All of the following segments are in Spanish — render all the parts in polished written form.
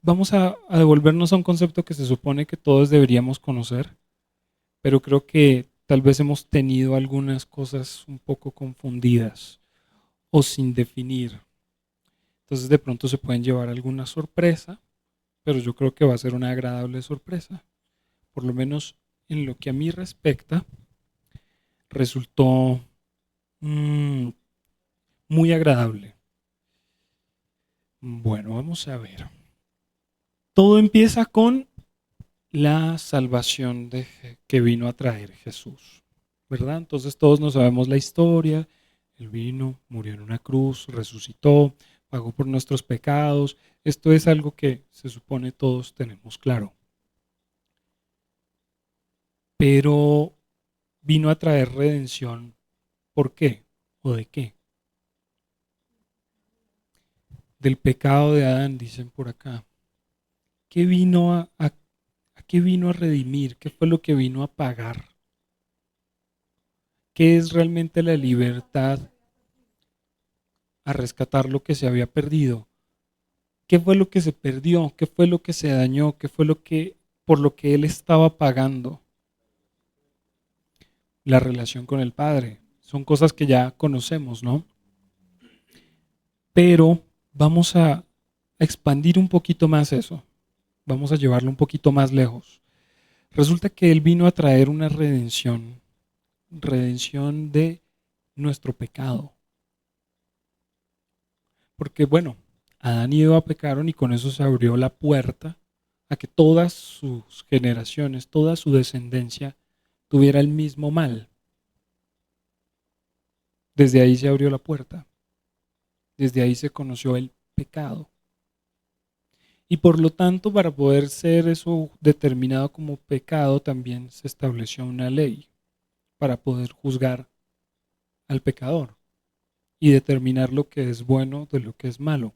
vamos a devolvernos a un concepto que se supone que todos deberíamos conocer, pero creo que tal vez hemos tenido algunas cosas un poco confundidas o sin definir. Entonces de pronto se pueden llevar alguna sorpresa, pero yo creo que va a ser una agradable sorpresa. Por lo menos en lo que a mí respecta, resultó mm, muy agradable. Bueno, vamos a ver. Todo empieza con la salvación que vino a traer Jesús, ¿verdad? Entonces todos nos sabemos la historia. Él vino, murió en una cruz, resucitó, pagó por nuestros pecados. Esto es algo que se supone todos tenemos claro. Pero vino a traer redención. ¿Por qué? ¿O de qué? Del pecado de Adán, dicen por acá. ¿Qué vino a qué vino a redimir? ¿Qué fue lo que vino a pagar? ¿Qué es realmente la libertad? A rescatar lo que se había perdido. ¿Qué fue lo que se perdió? ¿Qué fue lo que se dañó? ¿Qué fue lo que por lo que él estaba pagando? La relación con el Padre. Son cosas que ya conocemos, ¿no? Pero vamos a expandir un poquito más eso. Vamos a llevarlo un poquito más lejos. Resulta que él vino a traer una redención, redención de nuestro pecado. Porque bueno, Adán y Eva pecaron y con eso se abrió la puerta a que todas sus generaciones, toda su descendencia tuviera el mismo mal. Desde ahí se abrió la puerta. Desde ahí se conoció el pecado. Y por lo tanto, para poder ser eso determinado como pecado, también se estableció una ley para poder juzgar al pecador y determinar lo que es bueno de lo que es malo.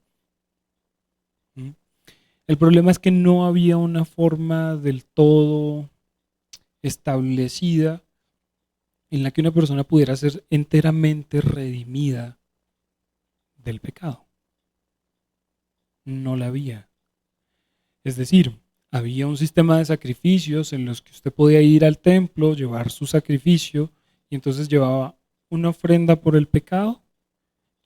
¿Mm? El problema es que no había una forma del todo establecida en la que una persona pudiera ser enteramente redimida del pecado. No la había. Es decir, había un sistema de sacrificios en los que usted podía ir al templo, llevar su sacrificio, y entonces llevaba una ofrenda por el pecado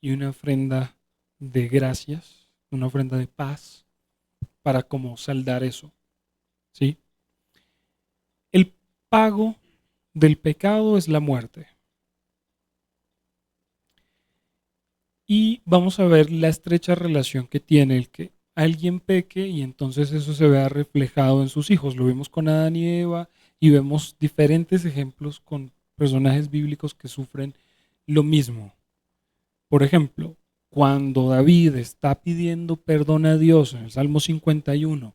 y una ofrenda de gracias, una ofrenda de paz, para como saldar eso, ¿sí? El pago del pecado es la muerte. Y vamos a ver la estrecha relación que tiene el que alguien peque y entonces eso se vea reflejado en sus hijos. Lo vimos con Adán y Eva y vemos diferentes ejemplos con personajes bíblicos que sufren lo mismo. Por ejemplo, cuando David está pidiendo perdón a Dios en el Salmo 51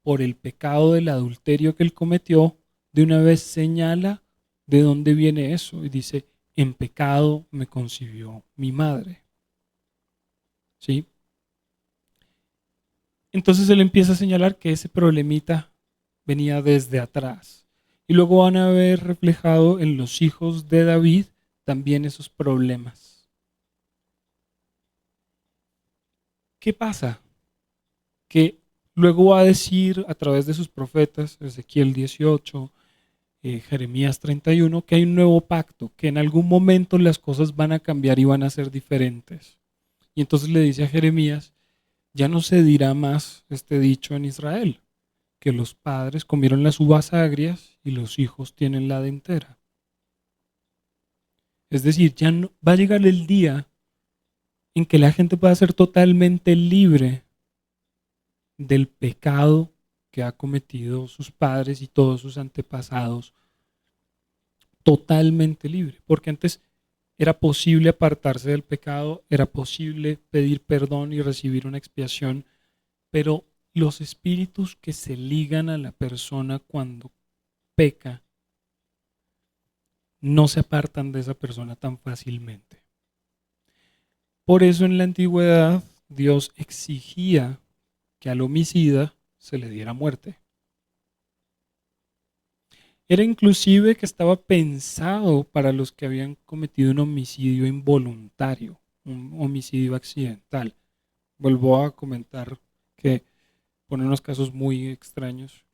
por el pecado del adulterio que él cometió, de una vez señala de dónde viene eso y dice, en pecado me concibió mi madre. ¿Sí? Entonces él empieza a señalar que ese problemita venía desde atrás. Y luego van a ver reflejado en los hijos de David también esos problemas. ¿Qué pasa? Que luego va a decir a través de sus profetas, Ezequiel 18, Jeremías 31, que hay un nuevo pacto, que en algún momento las cosas van a cambiar y van a ser diferentes. Y entonces le dice a Jeremías, ya no se dirá más este dicho en Israel, que los padres comieron las uvas agrias y los hijos tienen la dentera. Es decir, ya no, va a llegar el día en que la gente pueda ser totalmente libre del pecado que ha cometido sus padres y todos sus antepasados, totalmente libre, porque antes era posible apartarse del pecado, era posible pedir perdón y recibir una expiación, pero los espíritus que se ligan a la persona cuando peca no se apartan de esa persona tan fácilmente. Por eso en la antigüedad Dios exigía que al homicida se le diera muerte. Era inclusive que estaba pensado para los que habían cometido un homicidio involuntario, un homicidio accidental. Vuelvo a comentar que Pone unos casos muy extraños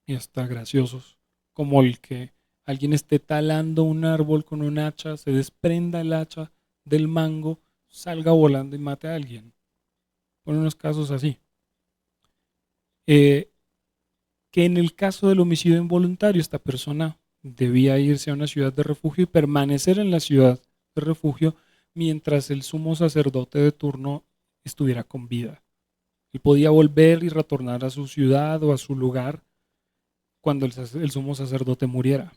y hasta graciosos, como el que alguien esté talando un árbol con un hacha, se desprenda el hacha del mango, salga volando y mate a alguien. Pone unos casos así. Eh, que en el caso del homicidio involuntario, esta persona debía irse a una ciudad de refugio y permanecer en la ciudad de refugio mientras el sumo sacerdote de turno estuviera con vida. Él podía volver y retornar a su ciudad o a su lugar cuando el sumo sacerdote muriera.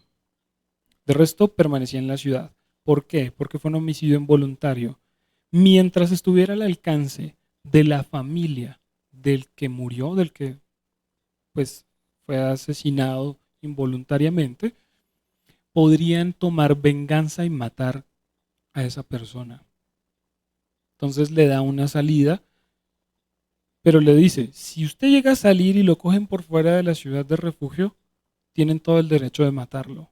De resto, permanecía en la ciudad. ¿Por qué? Porque fue un homicidio involuntario. Mientras estuviera al alcance de la familia del que murió, del que pues fue asesinado involuntariamente, podrían tomar venganza y matar a esa persona. Entonces le da una salida, pero le dice, si usted llega a salir y lo cogen por fuera de la ciudad de refugio, tienen todo el derecho de matarlo.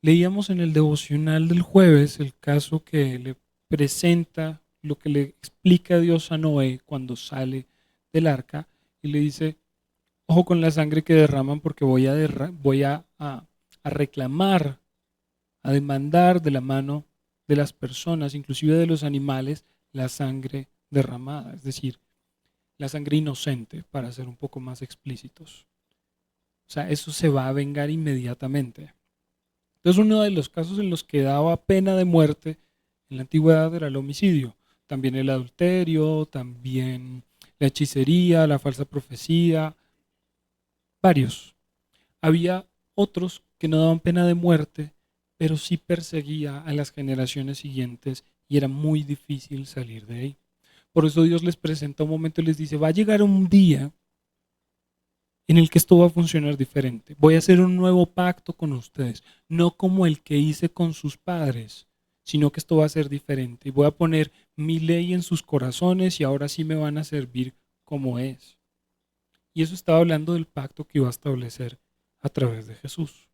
Leíamos en el devocional del jueves el caso que le presenta lo que le explica Dios a Noé cuando sale del arca y le dice, ojo con la sangre que derraman porque voy a reclamar, a demandar de la mano de las personas, inclusive de los animales, la sangre derramada, es decir, la sangre inocente, para ser un poco más explícitos. O sea, eso se va a vengar inmediatamente. Entonces, uno de los casos en los que daba pena de muerte en la antigüedad era el homicidio. También el adulterio, también la hechicería, la falsa profecía, varios. Había otros que no daban pena de muerte, pero sí perseguía a las generaciones siguientes y era muy difícil salir de ahí. Por eso Dios les presenta un momento y les dice, va a llegar un día en el que esto va a funcionar diferente. Voy a hacer un nuevo pacto con ustedes, no como el que hice con sus padres, sino que esto va a ser diferente. Y voy a poner mi ley en sus corazones y ahora sí me van a servir como es. Y eso estaba hablando del pacto que iba a establecer a través de Jesús.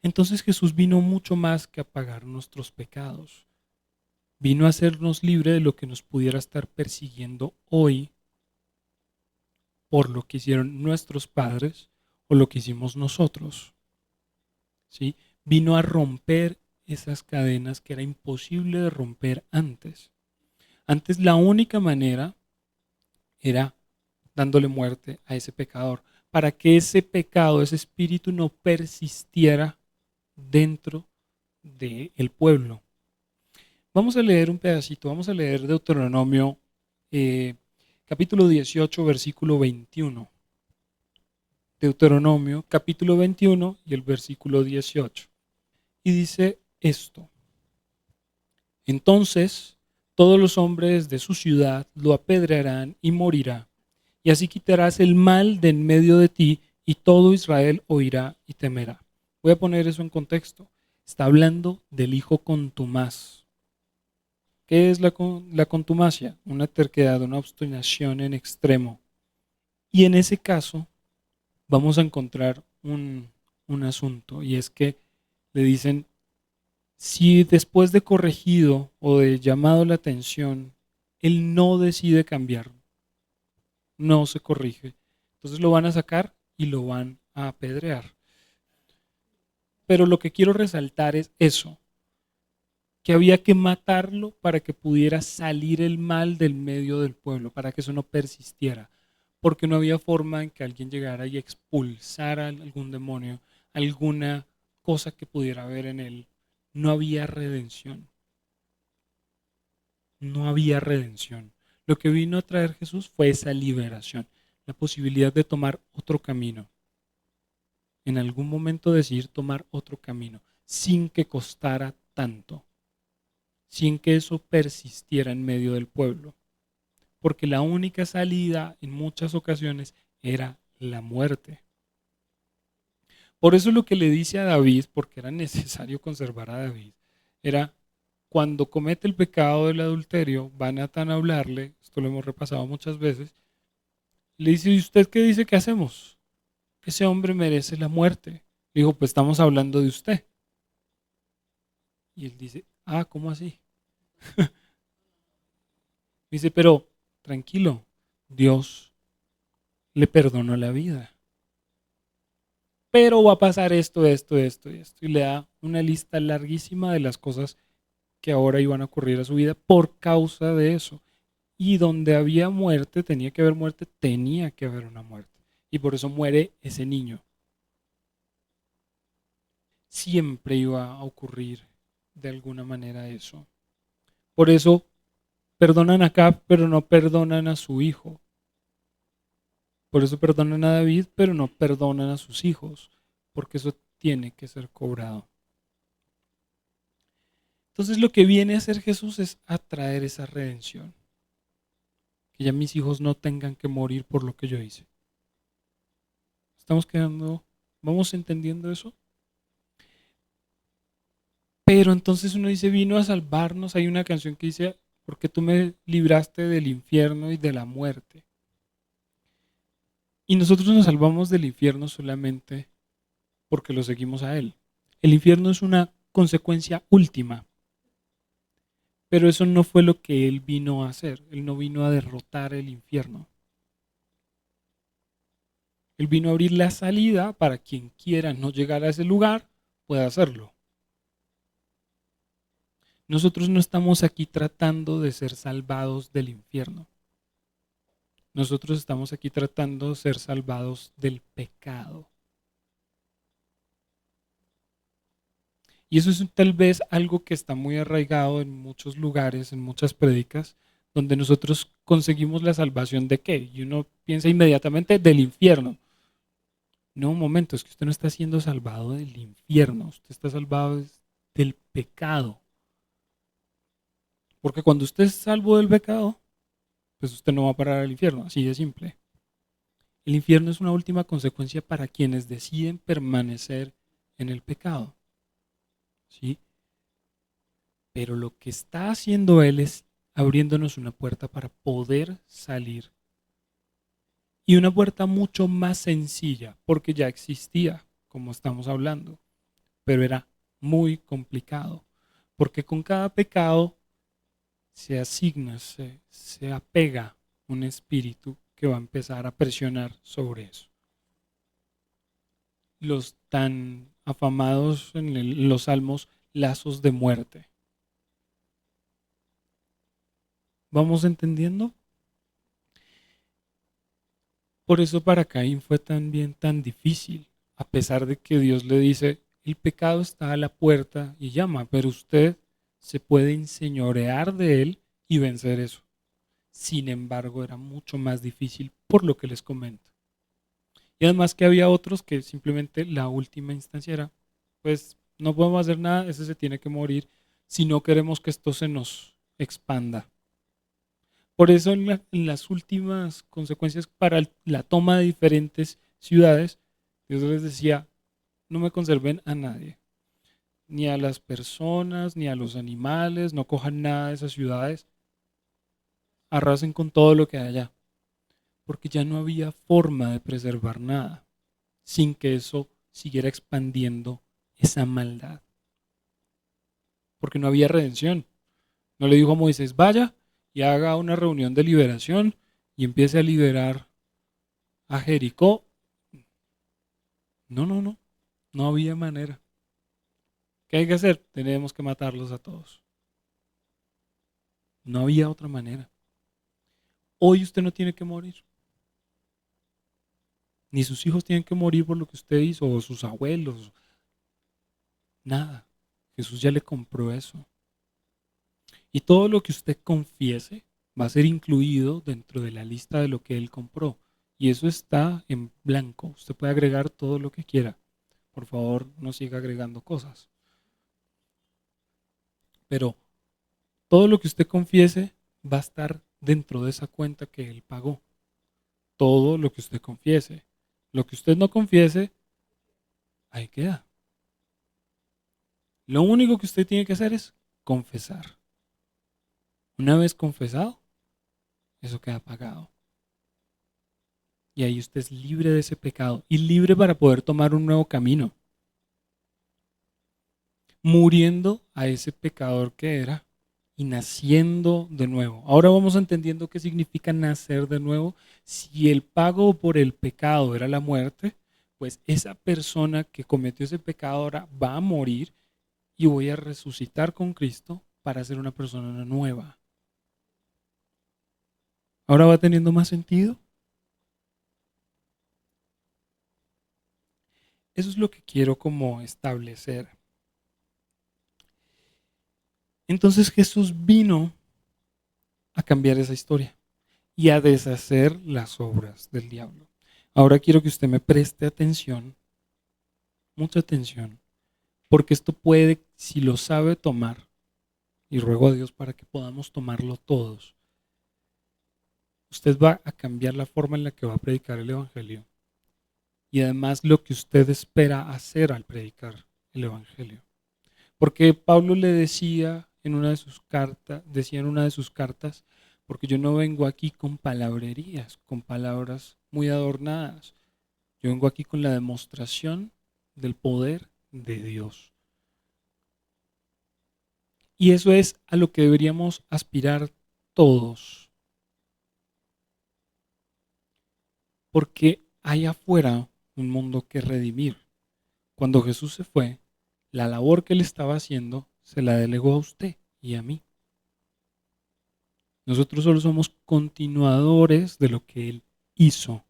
Entonces Jesús vino mucho más que a pagar nuestros pecados. Vino a hacernos libre de lo que nos pudiera estar persiguiendo hoy por lo que hicieron nuestros padres o lo que hicimos nosotros. ¿Sí? Vino a romper esas cadenas que era imposible de romper antes. Antes la única manera era dándole muerte a ese pecador, para que ese pecado, ese espíritu no persistiera dentro del pueblo. Vamos a leer un pedacito, vamos a leer Deuteronomio eh, capítulo 18, versículo 21. Deuteronomio capítulo 21 y el versículo 18. Y dice esto: entonces todos los hombres de su ciudad lo apedrearán y morirá, y así quitarás el mal de en medio de ti, y todo Israel oirá y temerá. Voy a poner eso en contexto. Está hablando del hijo contumaz. ¿Qué es la contumacia? Una terquedad, una obstinación en extremo. Y en ese caso vamos a encontrar un asunto, y es que le dicen, si después de corregido o de llamado la atención, él no decide cambiar, no se corrige, entonces lo van a sacar y lo van a apedrear. Pero lo que quiero resaltar es eso, que había que matarlo para que pudiera salir el mal del medio del pueblo, para que eso no persistiera, porque no había forma en que alguien llegara y expulsara algún demonio, alguna cosa que pudiera haber en él. No había redención, no había redención. Lo que vino a traer Jesús fue esa liberación, la posibilidad de tomar otro camino. En algún momento decidir tomar otro camino, sin que costara tanto, sin que eso persistiera en medio del pueblo, porque la única salida en muchas ocasiones era la muerte. Por eso lo que le dice a David, porque era necesario conservar a David, era cuando comete el pecado del adulterio, va Natán a hablarle, esto lo hemos repasado muchas veces, le dice, ¿y usted qué dice que hacemos? Ese hombre merece la muerte. Le dijo, pues estamos hablando de usted. Y él dice, ah, ¿cómo así? Dice, pero tranquilo, Dios le perdonó la vida. Pero va a pasar esto, esto, esto y esto. Y le da una lista larguísima de las cosas que ahora iban a ocurrir a su vida por causa de eso. Y donde había muerte, tenía que haber muerte, tenía que haber una muerte. Y por eso muere ese niño. Siempre iba a ocurrir de alguna manera eso. Por eso perdonan a Cap, pero no perdonan a su hijo. Por eso perdonan a David, pero no perdonan a sus hijos, porque eso tiene que ser cobrado. Entonces lo que viene a hacer Jesús es atraer esa redención. Que ya mis hijos no tengan que morir por lo que yo hice. ¿Vamos entendiendo eso? Pero entonces uno dice, vino a salvarnos. Hay una canción que dice, porque tú me libraste del infierno y de la muerte. Y nosotros nos salvamos del infierno solamente porque lo seguimos a Él. El infierno es una consecuencia última, pero eso no fue lo que Él vino a hacer. Él no vino a derrotar el infierno. Él vino a abrir la salida para quien quiera no llegar a ese lugar, pueda hacerlo. Nosotros no estamos aquí tratando de ser salvados del infierno. Nosotros estamos aquí tratando de ser salvados del pecado. Y eso es tal vez algo que está muy arraigado en muchos lugares, en muchas prédicas, donde nosotros conseguimos la salvación de qué. Y uno piensa inmediatamente del infierno. No, un momento, es que usted no está siendo salvado del infierno, usted está salvado del pecado. Porque cuando usted es salvo del pecado, pues usted no va a parar al infierno, así de simple. El infierno es una última consecuencia para quienes deciden permanecer en el pecado. ¿Sí? Pero lo que está haciendo Él es abriéndonos una puerta para poder salir. Y una puerta mucho más sencilla, porque ya existía, como estamos hablando, pero era muy complicado. Porque con cada pecado se asigna, se apega un espíritu que va a empezar a presionar sobre eso. Los tan afamados en los salmos lazos de muerte. ¿Vamos entendiendo? Por eso para Caín fue también tan difícil, a pesar de que Dios le dice, el pecado está a la puerta y llama, pero usted se puede enseñorear de él y vencer eso. Sin embargo, era mucho más difícil por lo que les comento. Y además que había otros que simplemente la última instancia era, pues no podemos hacer nada, ese se tiene que morir si no queremos que esto se nos expanda. Por eso en las últimas consecuencias para la toma de diferentes ciudades, Dios les decía, no me conserven a nadie, ni a las personas, ni a los animales, no cojan nada de esas ciudades, arrasen con todo lo que hay allá, porque ya no había forma de preservar nada sin que eso siguiera expandiendo esa maldad, porque no había redención. No le dijo a Moisés, vaya y haga una reunión de liberación y empiece a liberar a Jericó. No, no, no, no había manera. ¿Qué hay que hacer? Tenemos que matarlos a todos. No había otra manera. Hoy usted no tiene que morir. Ni sus hijos tienen que morir por lo que usted hizo, o sus abuelos. Nada. Jesús ya le compró eso. Y todo lo que usted confiese va a ser incluido dentro de la lista de lo que él compró. Y eso está en blanco. Usted puede agregar todo lo que quiera. Por favor, no siga agregando cosas. Pero todo lo que usted confiese va a estar dentro de esa cuenta que él pagó. Todo lo que usted confiese. Lo que usted no confiese, ahí queda. Lo único que usted tiene que hacer es confesar. Una vez confesado, eso queda pagado. Y ahí usted es libre de ese pecado y libre para poder tomar un nuevo camino. Muriendo a ese pecador que era y naciendo de nuevo. Ahora vamos entendiendo qué significa nacer de nuevo. Si el pago por el pecado era la muerte, pues esa persona que cometió ese pecado ahora va a morir y voy a resucitar con Cristo para ser una persona nueva. ¿Ahora va teniendo más sentido? Eso es lo que quiero como establecer. Entonces Jesús vino a cambiar esa historia y a deshacer las obras del diablo. Ahora quiero que usted me preste atención, mucha atención, porque esto puede, si lo sabe tomar, y ruego a Dios para que podamos tomarlo todos, usted va a cambiar la forma en la que va a predicar el Evangelio y además lo que usted espera hacer al predicar el Evangelio. Porque Pablo le decía en una de sus cartas, porque yo no vengo aquí con palabrerías, con palabras muy adornadas. Yo vengo aquí con la demostración del poder de Dios. Y eso es a lo que deberíamos aspirar todos. Porque hay afuera un mundo que redimir. Cuando Jesús se fue, la labor que él estaba haciendo se la delegó a usted y a mí. Nosotros solo somos continuadores de lo que él hizo.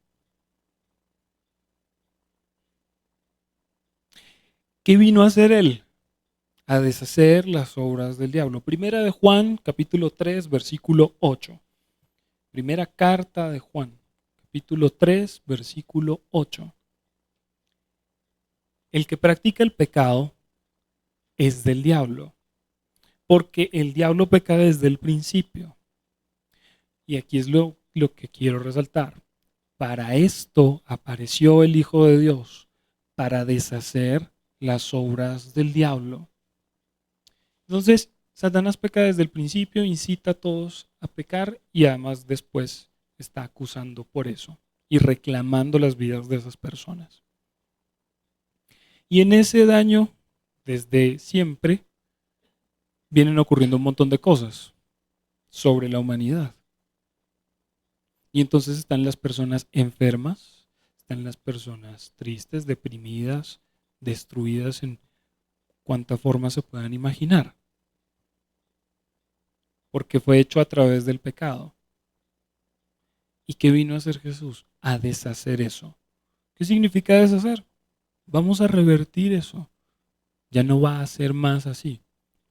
¿Qué vino a hacer él? A deshacer las obras del diablo. Primera de Juan, capítulo 3, versículo 8. Primera carta de Juan, capítulo 3, versículo 8. El que practica el pecado es del diablo, porque el diablo peca desde el principio. Y aquí es lo que quiero resaltar. Para esto apareció el Hijo de Dios, para deshacer las obras del diablo. Entonces, Satanás peca desde el principio, incita a todos a pecar y además después está acusando por eso y reclamando las vidas de esas personas. Y en ese daño, desde siempre, vienen ocurriendo un montón de cosas sobre la humanidad. Y entonces están las personas enfermas, están las personas tristes, deprimidas, destruidas en cuanta forma se puedan imaginar. Porque fue hecho a través del pecado. ¿Y qué vino a hacer Jesús? A deshacer eso. ¿Qué significa deshacer? Vamos a revertir eso. Ya no va a ser más así.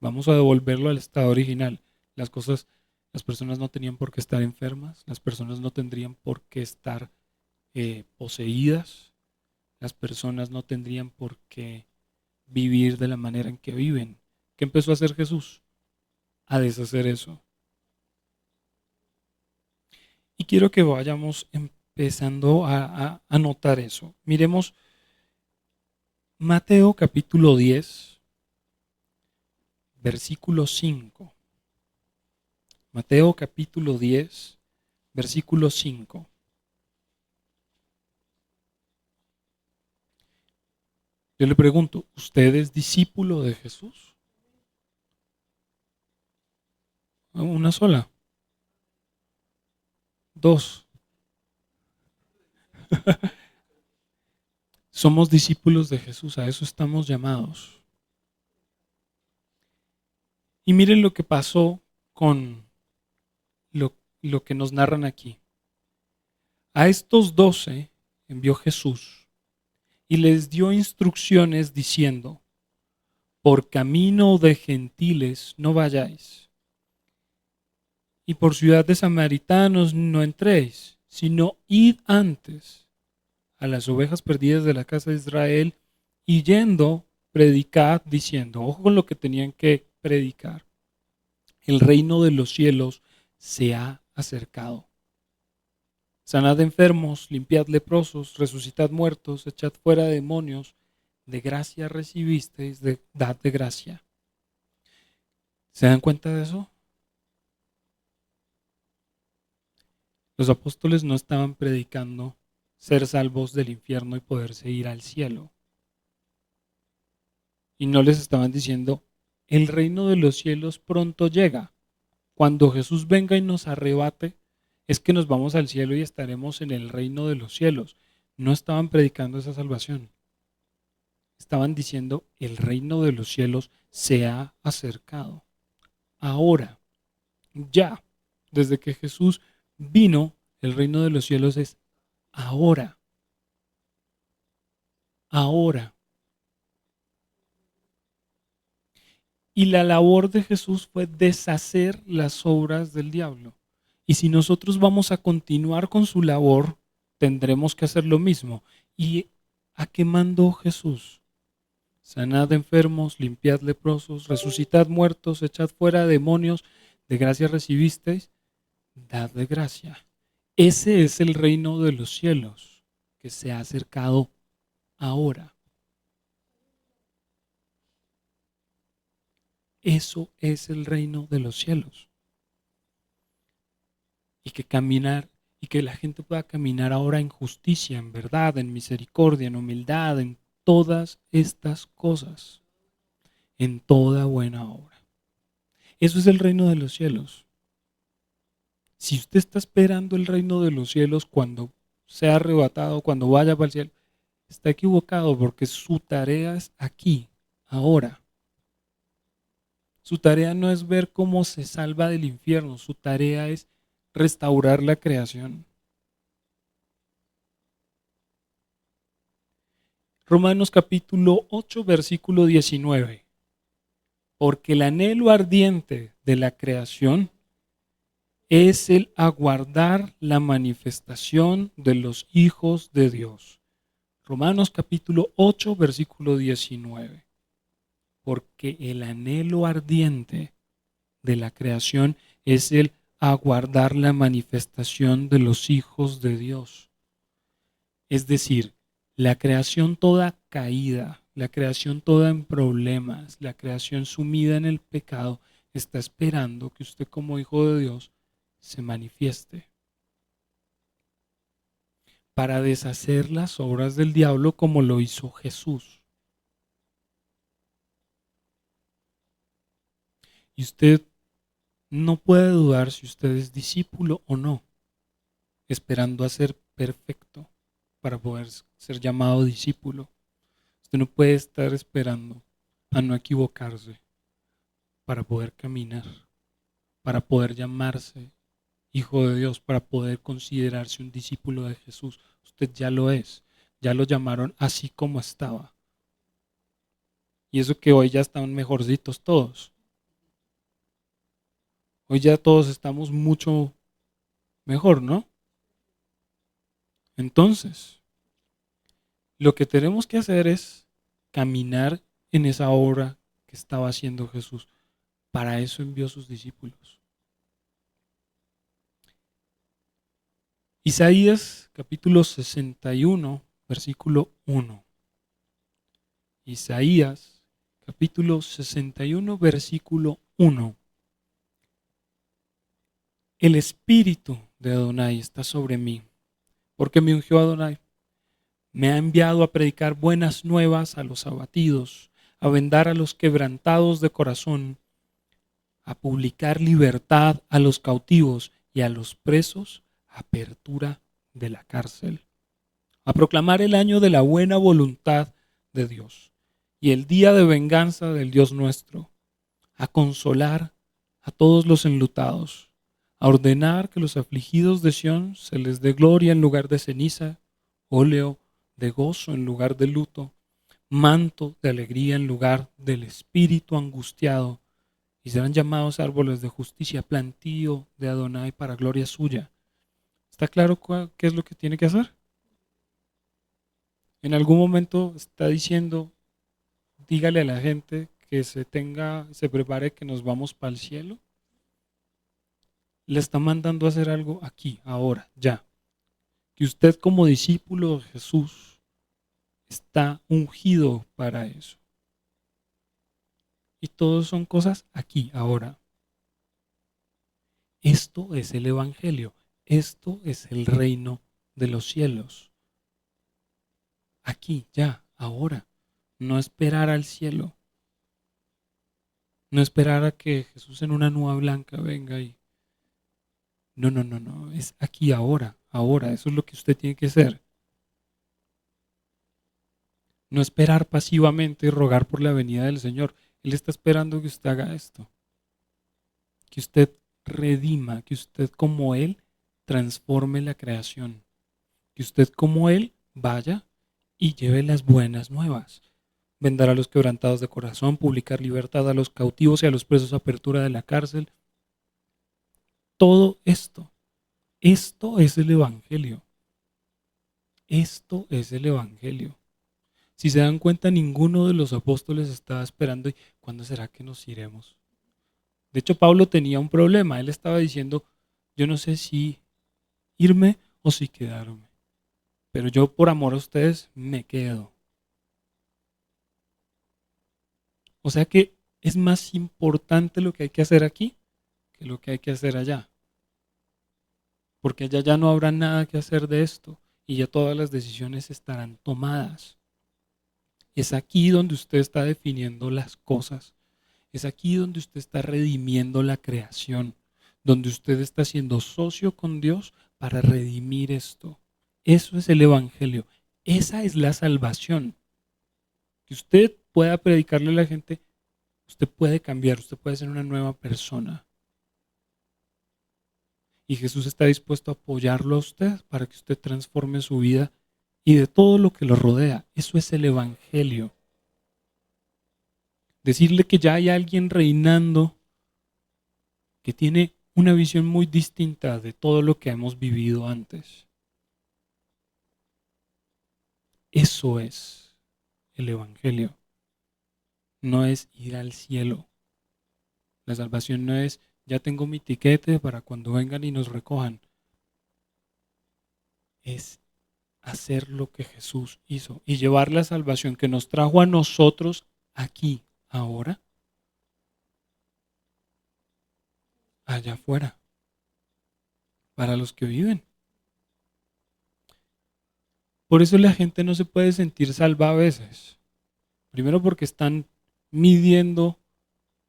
Vamos a devolverlo al estado original. Las personas no tenían por qué estar enfermas, las personas no tendrían por qué estar poseídas, las personas no tendrían por qué vivir de la manera en que viven. ¿Qué empezó a hacer Jesús? A deshacer eso. Y quiero que vayamos empezando a notar eso. Miremos Mateo capítulo 10, versículo 5. Mateo capítulo 10, versículo 5. Yo le pregunto, ¿usted es discípulo de Jesús? Una sola. Dos. Somos discípulos de Jesús, a eso estamos llamados. Y miren lo que pasó con lo que nos narran aquí. A estos 12 envió Jesús y les dio instrucciones diciendo, por camino de gentiles no vayáis, y por ciudad de samaritanos no entréis, sino id antes a las ovejas perdidas de la casa de Israel, y yendo, predicad diciendo, ojo con lo que tenían que predicar, el reino de los cielos se ha acercado. Sanad enfermos, limpiad leprosos, resucitad muertos, echad fuera demonios, de gracia recibisteis, dad de gracia. ¿Se dan cuenta de eso? Los apóstoles no estaban predicando ser salvos del infierno y poderse ir al cielo. Y no les estaban diciendo, el reino de los cielos pronto llega. cuando Jesús venga y nos arrebate, es que nos vamos al cielo y estaremos en el reino de los cielos. No estaban predicando esa salvación. Estaban diciendo, el reino de los cielos se ha acercado. Ahora, ya, desde que Jesús vino, el reino de los cielos es ahora. Ahora. Y la labor de Jesús fue deshacer las obras del diablo. Y si nosotros vamos a continuar con su labor, tendremos que hacer lo mismo. ¿Y a qué mandó Jesús? Sanad enfermos, limpiad leprosos, resucitad muertos, echad fuera demonios, de gracia recibisteis, dad de gracia. Ese es el reino de los cielos que se ha acercado ahora. Eso es el reino de los cielos. Y que la gente pueda caminar ahora en justicia, en verdad, en misericordia, en humildad, en todas estas cosas, en toda buena obra. Eso es el reino de los cielos. Si usted está esperando el reino de los cielos cuando sea arrebatado, cuando vaya para el cielo, está equivocado, porque su tarea es aquí, ahora. Su tarea no es ver cómo se salva del infierno, su tarea es restaurar la creación. Romanos capítulo 8, versículo 19. Porque el anhelo ardiente de la creación es el aguardar la manifestación de los hijos de Dios. Romanos capítulo 8, versículo 19. Porque el anhelo ardiente de la creación es el aguardar la manifestación de los hijos de Dios. Es decir, la creación toda caída, la creación toda en problemas, la creación sumida en el pecado, está esperando que usted como hijo de Dios se manifieste para deshacer las obras del diablo como lo hizo Jesús. Y usted no puede dudar si usted es discípulo o no, esperando a ser perfecto para poder ser llamado discípulo. Usted no puede estar esperando a no equivocarse para poder caminar, para poder llamarse hijo de Dios, para poder considerarse un discípulo de Jesús. Usted ya lo es, ya lo llamaron así como estaba. Y eso que hoy ya están mejorcitos todos. Hoy ya todos estamos mucho mejor, ¿no? Entonces, lo que tenemos que hacer es caminar en esa obra que estaba haciendo Jesús. Para eso envió a sus discípulos. Isaías capítulo 61, versículo 1. Isaías capítulo 61, versículo 1. El espíritu de Adonai está sobre mí, porque me ungió Adonai. Me ha enviado a predicar buenas nuevas a los abatidos, a vendar a los quebrantados de corazón, a publicar libertad a los cautivos y a los presos, apertura de la cárcel, a proclamar el año de la buena voluntad de Dios y el día de venganza del Dios nuestro, a consolar a todos los enlutados, a ordenar que los afligidos de Sión se les dé gloria en lugar de ceniza, óleo de gozo en lugar de luto, manto de alegría en lugar del espíritu angustiado, y serán llamados árboles de justicia, plantío de Adonai para gloria suya. ¿Está claro qué es lo que tiene que hacer? En algún momento está diciendo, dígale a la gente que se prepare que nos vamos para el cielo. Le está mandando a hacer algo aquí, ahora, ya. Que usted como discípulo de Jesús está ungido para eso. Y todo son cosas aquí, ahora. Esto es el Evangelio. Esto es el reino de los cielos. Aquí, ya, ahora. No esperar al cielo. No esperar a que Jesús en una nube blanca venga y... No, no, no, no. Es aquí, ahora, ahora. Eso es lo que usted tiene que hacer. No esperar pasivamente y rogar por la venida del Señor. Él está esperando que usted haga esto. Que usted redima, que usted como Él transforme la creación. Que usted como Él vaya y lleve las buenas nuevas. Vendar a los quebrantados de corazón, publicar libertad a los cautivos y a los presos, apertura de la cárcel. Todo esto es el Evangelio. Esto es el Evangelio. Si se dan cuenta, ninguno de los apóstoles estaba esperando, ¿y cuándo será que nos iremos? De hecho, Pablo tenía un problema. Él estaba diciendo, yo no sé si irme o si quedarme. Pero yo por amor a ustedes me quedo. O sea que es más importante lo que hay que hacer aquí que lo que hay que hacer allá. Porque allá ya no habrá nada que hacer de esto y ya todas las decisiones estarán tomadas. Es aquí donde usted está definiendo las cosas. Es aquí donde usted está redimiendo la creación, donde usted está siendo socio con Dios para redimir esto. Eso es el Evangelio. Esa es la salvación. Que usted pueda predicarle a la gente, usted puede cambiar, usted puede ser una nueva persona. Y Jesús está dispuesto a apoyarlo a usted para que usted transforme su vida y de todo lo que lo rodea. Eso es el Evangelio. Decirle que ya hay alguien reinando que tiene una visión muy distinta de todo lo que hemos vivido antes. Eso es el Evangelio. No es ir al cielo. La salvación no es, ya tengo mi tiquete para cuando vengan y nos recojan. Es hacer lo que Jesús hizo y llevar la salvación que nos trajo a nosotros aquí, ahora, allá afuera, para los que viven. Por eso la gente no se puede sentir salva a veces. Primero porque están midiendo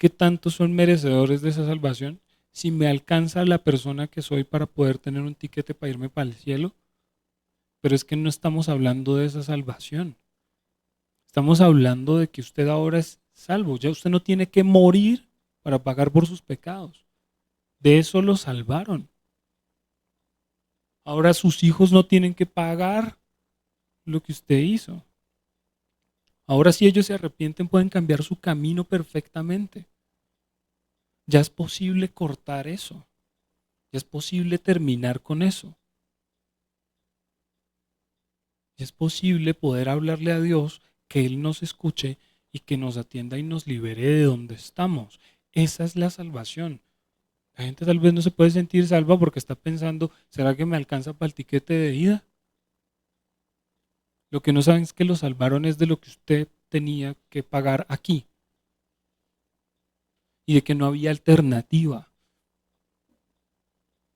qué tanto son merecedores de esa salvación. Si me alcanza la persona que soy para poder tener un tiquete para irme para el cielo. Pero es que no estamos hablando de esa salvación. Estamos hablando de que usted ahora es salvo. Ya usted no tiene que morir para pagar por sus pecados. De eso lo salvaron. Ahora sus hijos no tienen que pagar lo que usted hizo. Ahora si ellos se arrepienten pueden cambiar su camino perfectamente. Ya es posible cortar eso. Ya es posible terminar con eso. Ya es posible poder hablarle a Dios, que Él nos escuche y que nos atienda y nos libere de donde estamos. Esa es la salvación. La gente tal vez no se puede sentir salva porque está pensando, ¿será que me alcanza para el tiquete de ida? Lo que no saben es que lo salvaron es de lo que usted tenía que pagar aquí y de que no había alternativa,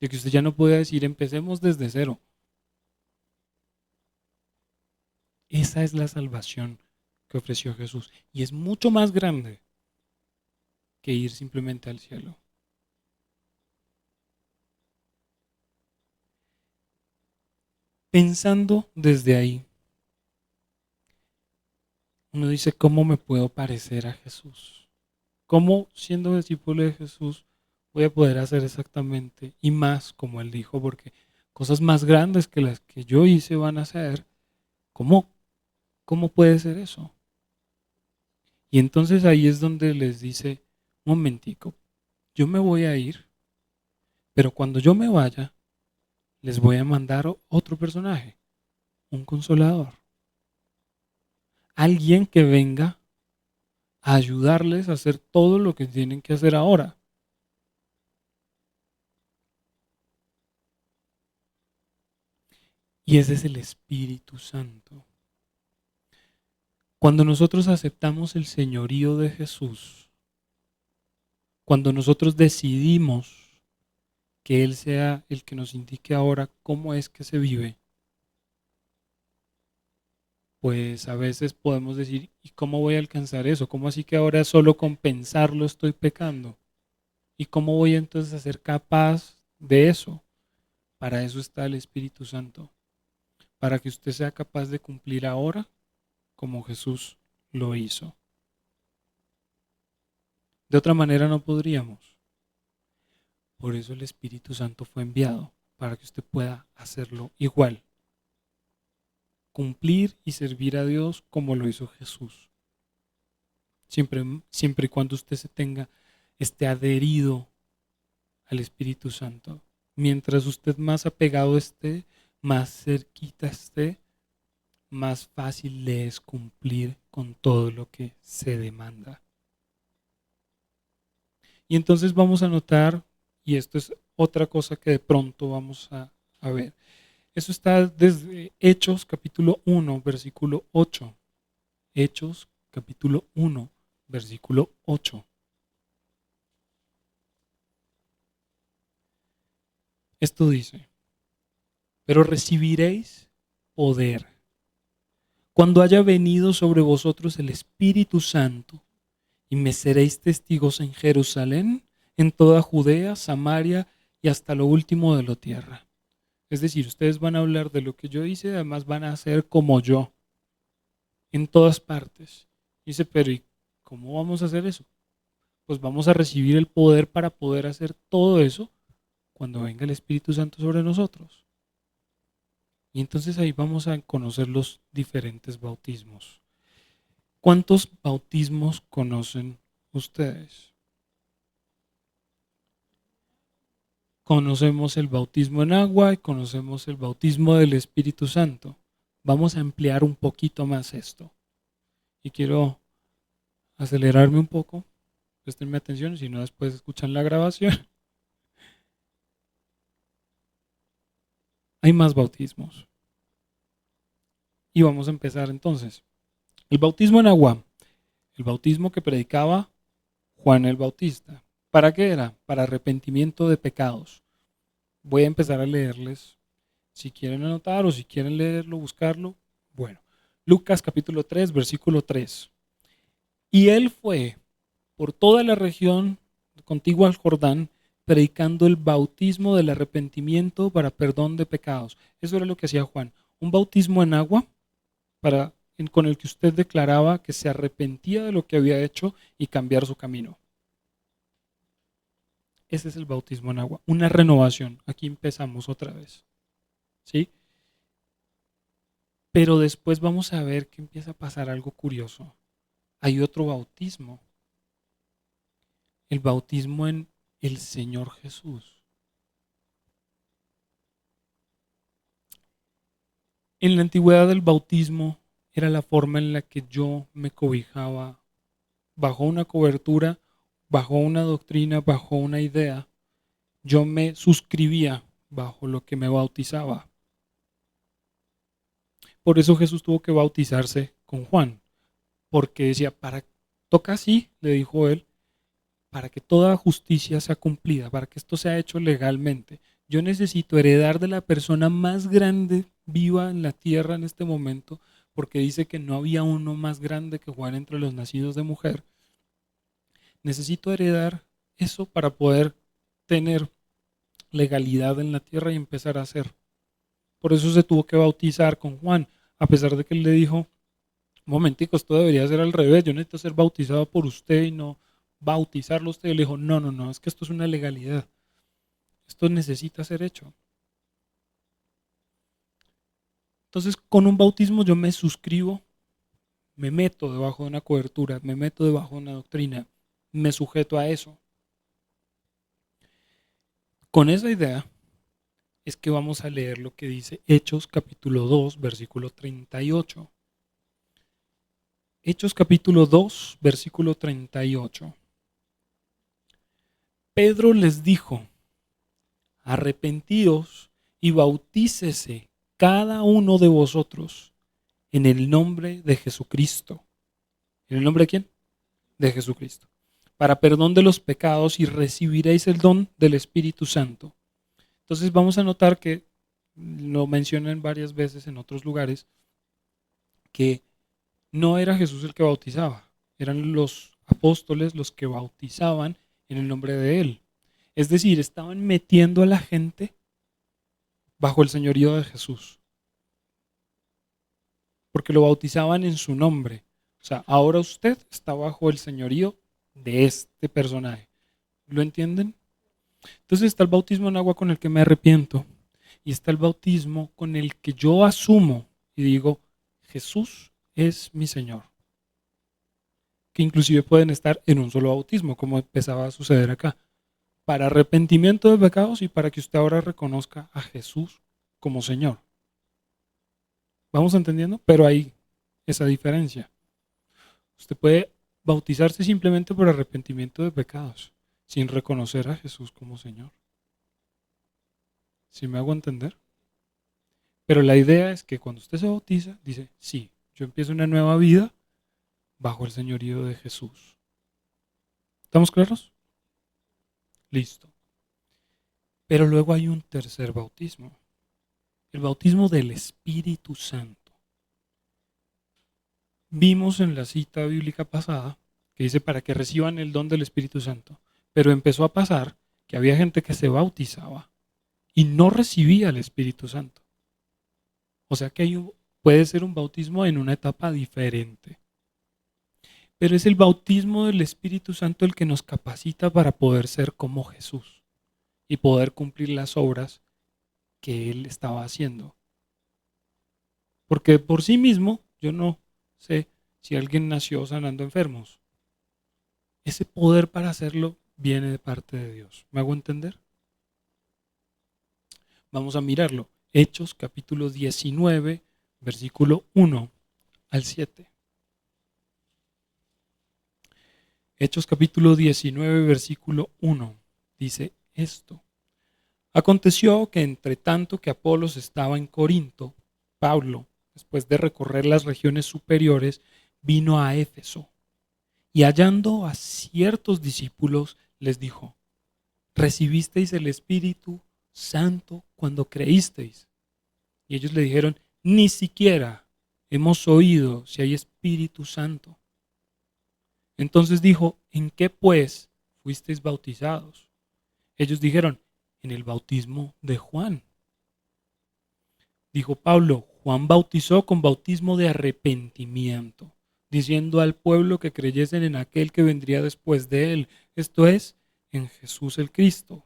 de que usted ya no podía decir empecemos desde cero. Esa es la salvación que ofreció Jesús y es mucho más grande que ir simplemente al cielo. Pensando desde ahí, uno dice, ¿cómo me puedo parecer a Jesús? ¿Cómo, siendo discípulo de Jesús, voy a poder hacer exactamente y más como Él dijo? Porque cosas más grandes que las que yo hice van a hacer. ¿Cómo, cómo puede ser eso? Y entonces ahí es donde les dice, un momentico, yo me voy a ir, pero cuando yo me vaya, les voy a mandar otro personaje, un consolador. Alguien que venga a ayudarles a hacer todo lo que tienen que hacer ahora. Y ese es el Espíritu Santo. Cuando nosotros aceptamos el señorío de Jesús, cuando nosotros decidimos que Él sea el que nos indique ahora cómo es que se vive, pues a veces podemos decir, ¿y cómo voy a alcanzar eso? ¿Cómo así que ahora solo con pensarlo estoy pecando? ¿Y cómo voy entonces a ser capaz de eso? Para eso está el Espíritu Santo, para que usted sea capaz de cumplir ahora como Jesús lo hizo. De otra manera no podríamos. Por eso el Espíritu Santo fue enviado, para que usted pueda hacerlo igual. Cumplir y servir a Dios como lo hizo Jesús. Siempre y cuando usted esté adherido al Espíritu Santo. Mientras usted más apegado esté, más cerquita esté, más fácil le es cumplir con todo lo que se demanda. Y entonces vamos a notar, y esto es otra cosa que de pronto vamos a ver. Eso está desde Hechos capítulo 1, versículo 8. Hechos capítulo 1, versículo 8. Esto dice, pero recibiréis poder cuando haya venido sobre vosotros el Espíritu Santo, y me seréis testigos en Jerusalén, en toda Judea, Samaria y hasta lo último de la tierra. Es decir, ustedes van a hablar de lo que yo hice, además van a hacer como yo, en todas partes. Dice, pero ¿y cómo vamos a hacer eso? Pues vamos a recibir el poder para poder hacer todo eso cuando venga el Espíritu Santo sobre nosotros. Y entonces ahí vamos a conocer los diferentes bautismos. ¿Cuántos bautismos conocen ustedes? Conocemos el bautismo en agua y conocemos el bautismo del Espíritu Santo. Vamos a ampliar un poquito más esto. Y quiero acelerarme un poco. Prestenme atención, si no después escuchan la grabación. Hay más bautismos. Y vamos a empezar entonces. El bautismo en agua. El bautismo que predicaba Juan el Bautista. ¿Para qué era? Para arrepentimiento de pecados. Voy a empezar a leerles, si quieren anotar o si quieren leerlo, buscarlo. Bueno, Lucas capítulo 3, versículo 3. Y él fue por toda la región contigua al Jordán, predicando el bautismo del arrepentimiento para perdón de pecados. Eso era lo que hacía Juan. Un bautismo en agua con el que usted declaraba que se arrepentía de lo que había hecho y cambiar su camino. Ese es el bautismo en agua, una renovación. Aquí empezamos otra vez. ¿Sí? Pero después vamos a ver que empieza a pasar algo curioso. Hay otro bautismo, el bautismo en el Señor Jesús. En la antigüedad el bautismo era la forma en la que yo me cobijaba bajo una cobertura, bajo una doctrina, bajo una idea. Yo me suscribía bajo lo que me bautizaba. Por eso Jesús tuvo que bautizarse con Juan, porque decía, toca así, le dijo él, para que toda justicia sea cumplida, para que esto sea hecho legalmente. Yo necesito heredar de la persona más grande viva en la tierra en este momento, porque dice que no había uno más grande que Juan entre los nacidos de mujer. Necesito heredar eso para poder tener legalidad en la tierra y empezar a hacer. Por eso se tuvo que bautizar con Juan, a pesar de que él le dijo, un momentico, esto debería ser al revés, yo necesito ser bautizado por usted y no bautizarlo usted. Y le dijo, no, no, no, es que esto es una legalidad. Esto necesita ser hecho. Entonces, con un bautismo yo me suscribo, me meto debajo de una cobertura, me meto debajo de una doctrina, me sujeto a eso. Con esa idea es que vamos a leer lo que dice Hechos capítulo 2, versículo 38. Hechos capítulo 2, versículo 38. Pedro les dijo, arrepentíos y bautícese cada uno de vosotros en el nombre de Jesucristo. ¿En el nombre de quién? De Jesucristo. Para perdón de los pecados y recibiréis el don del Espíritu Santo. Entonces vamos a notar que lo mencionan varias veces en otros lugares, que no era Jesús el que bautizaba, eran los apóstoles los que bautizaban en el nombre de él. Es decir, estaban metiendo a la gente bajo el señorío de Jesús, porque lo bautizaban en su nombre. O sea, ahora usted está bajo el señorío de este personaje. ¿Lo entienden? Entonces está el bautismo en agua con el que me arrepiento y está el bautismo con el que yo asumo y digo, Jesús es mi Señor. Que inclusive pueden estar en un solo bautismo, como empezaba a suceder acá, para arrepentimiento de pecados y para que usted ahora reconozca a Jesús como Señor. ¿Vamos entendiendo? Pero hay esa diferencia. Usted puede bautizarse simplemente por arrepentimiento de pecados, sin reconocer a Jesús como Señor. ¿Sí me hago entender? Pero la idea es que cuando usted se bautiza, dice, sí, yo empiezo una nueva vida bajo el señorío de Jesús. ¿Estamos claros? Listo. Pero luego hay un tercer bautismo, el bautismo del Espíritu Santo. Vimos en la cita bíblica pasada que dice para que reciban el don del Espíritu Santo, pero empezó a pasar que había gente que se bautizaba y no recibía el Espíritu Santo. O sea que puede ser un bautismo en una etapa diferente. Pero es el bautismo del Espíritu Santo el que nos capacita para poder ser como Jesús y poder cumplir las obras que Él estaba haciendo. Porque por sí mismo, yo no sé si alguien nació sanando enfermos. Ese poder para hacerlo viene de parte de Dios. ¿Me hago entender? Vamos a mirarlo. Hechos capítulo 19, versículo 1 al 7. Hechos capítulo 19, versículo 1. Dice esto. Aconteció que entre tanto que Apolos estaba en Corinto, Pablo, después de recorrer las regiones superiores, vino a Éfeso y hallando a ciertos discípulos les dijo, ¿recibisteis el Espíritu Santo cuando creísteis? Y ellos le dijeron, ni siquiera hemos oído si hay Espíritu Santo. Entonces dijo, ¿en qué pues fuisteis bautizados? Ellos dijeron, en el bautismo de Juan. Dijo Pablo, Juan bautizó con bautismo de arrepentimiento, diciendo al pueblo que creyesen en aquel que vendría después de él, esto es, en Jesús el Cristo.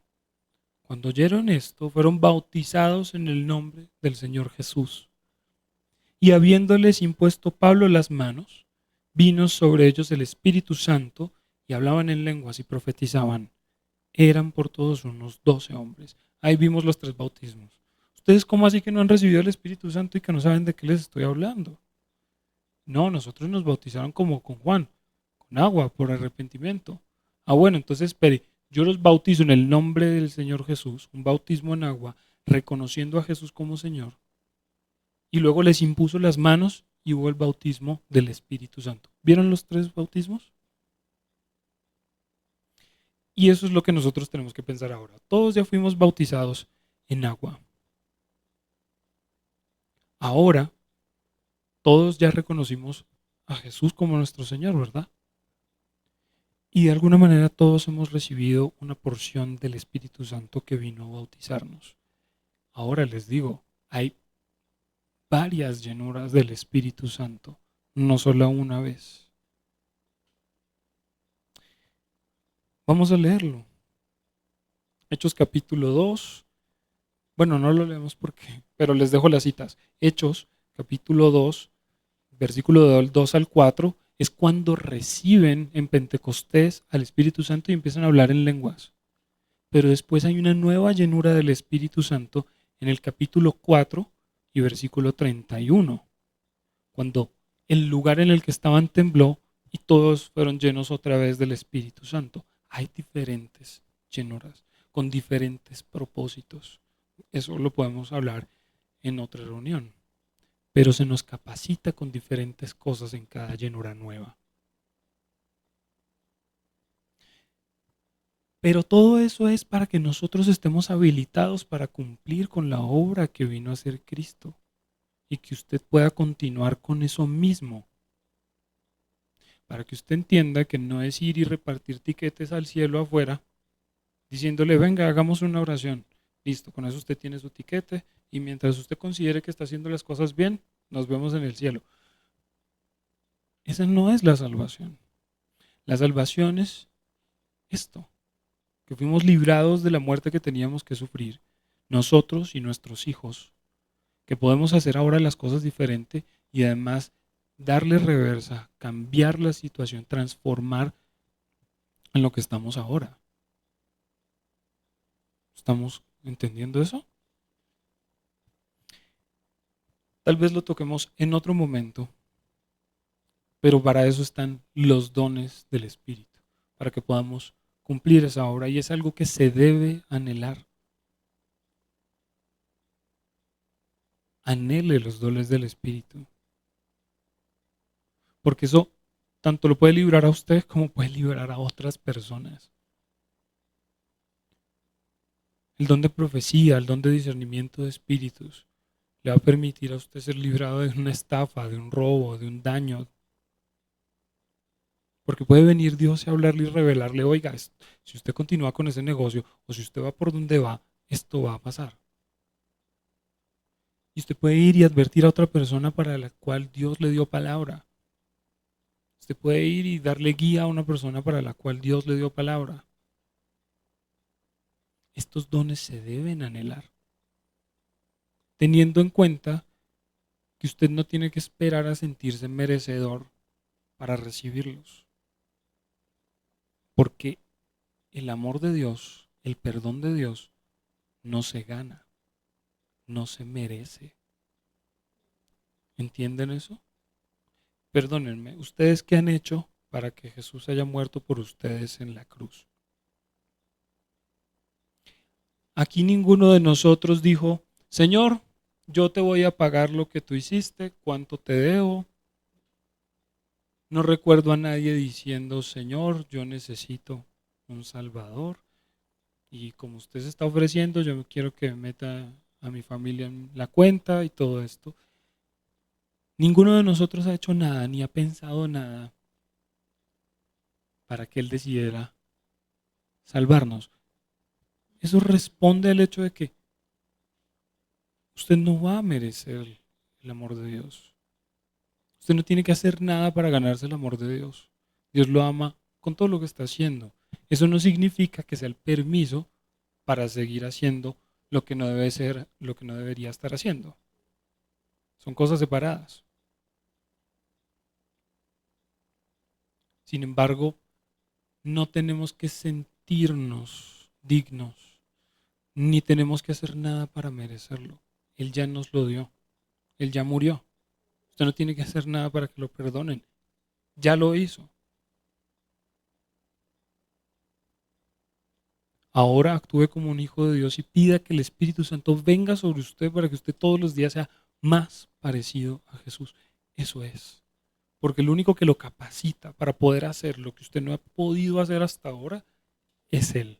Cuando oyeron esto, fueron bautizados en el nombre del Señor Jesús. Y habiéndoles impuesto Pablo las manos, vino sobre ellos el Espíritu Santo y hablaban en lenguas y profetizaban. Eran por todos unos 12 hombres. Ahí vimos los 3 bautismos. ¿Ustedes cómo así que no han recibido el Espíritu Santo y que no saben de qué les estoy hablando? No, nosotros nos bautizaron como con Juan, con agua, por arrepentimiento. Ah, bueno, entonces espere, yo los bautizo en el nombre del Señor Jesús, un bautismo en agua, reconociendo a Jesús como Señor, y luego les impuso las manos y hubo el bautismo del Espíritu Santo. ¿Vieron los 3 bautismos? Y eso es lo que nosotros tenemos que pensar ahora. Todos ya fuimos bautizados en agua. Ahora, todos ya reconocimos a Jesús como nuestro Señor, ¿verdad? Y de alguna manera todos hemos recibido una porción del Espíritu Santo que vino a bautizarnos. Ahora les digo, hay varias llenuras del Espíritu Santo, no solo una vez. Vamos a leerlo. Hechos capítulo 2. Bueno, no lo leemos porque, pero les dejo las citas. Hechos capítulo 2, versículo del 2 al 4, es cuando reciben en Pentecostés al Espíritu Santo y empiezan a hablar en lenguas. Pero después hay una nueva llenura del Espíritu Santo en el capítulo 4 y versículo 31, cuando el lugar en el que estaban tembló y todos fueron llenos otra vez del Espíritu Santo. Hay diferentes llenuras con diferentes propósitos. Eso lo podemos hablar en otra reunión. Pero se nos capacita con diferentes cosas en cada llenura nueva. Pero todo eso es para que nosotros estemos habilitados para cumplir con la obra que vino a hacer Cristo y que usted pueda continuar con eso mismo. Para que usted entienda que no es ir y repartir tiquetes al cielo afuera, diciéndole, venga, hagamos una oración. Listo, con eso usted tiene su tiquete y mientras usted considere que está haciendo las cosas bien, nos vemos en el cielo. Esa no es la salvación. La salvación es esto, que fuimos librados de la muerte que teníamos que sufrir, nosotros y nuestros hijos, que podemos hacer ahora las cosas diferente y además darle reversa, cambiar la situación, transformar en lo que estamos ahora. ¿Estamos entendiendo eso? Tal vez lo toquemos en otro momento, pero para eso están los dones del Espíritu, para que podamos cumplir esa obra y es algo que se debe anhelar. Anhele los dones del Espíritu, porque eso tanto lo puede librar a usted como puede librar a otras personas. El don de profecía, el don de discernimiento de espíritus, le va a permitir a usted ser librado de una estafa, de un robo, de un daño. Porque puede venir Dios y hablarle y revelarle, oiga, si usted continúa con ese negocio o si usted va por donde va, esto va a pasar. Y usted puede ir y advertir a otra persona para la cual Dios le dio palabra. Usted puede ir y darle guía a una persona para la cual Dios le dio palabra. Estos dones se deben anhelar, teniendo en cuenta que usted no tiene que esperar a sentirse merecedor para recibirlos. Porque el amor de Dios, el perdón de Dios, no se gana, no se merece. ¿Entienden eso? Perdónenme, ¿ustedes qué han hecho para que Jesús haya muerto por ustedes en la cruz? Aquí ninguno de nosotros dijo, Señor, yo te voy a pagar lo que tú hiciste, cuánto te debo. No recuerdo a nadie diciendo, Señor, yo necesito un Salvador. Y como usted se está ofreciendo, yo quiero que meta a mi familia en la cuenta y todo esto. Ninguno de nosotros ha hecho nada, ni ha pensado nada para que Él decidiera salvarnos. Eso responde al hecho de que usted no va a merecer el amor de Dios. Usted no tiene que hacer nada para ganarse el amor de Dios. Dios lo ama con todo lo que está haciendo. Eso no significa que sea el permiso para seguir haciendo lo que no debe ser, lo que no debería estar haciendo. Son cosas separadas. Sin embargo, no tenemos que sentirnos dignos, ni tenemos que hacer nada para merecerlo. Él ya nos lo dio. Él ya murió. Usted no tiene que hacer nada para que lo perdonen. Ya lo hizo. Ahora actúe como un hijo de Dios y pida que el Espíritu Santo venga sobre usted para que usted todos los días sea más parecido a Jesús. Eso es. Porque el único que lo capacita para poder hacer lo que usted no ha podido hacer hasta ahora es Él.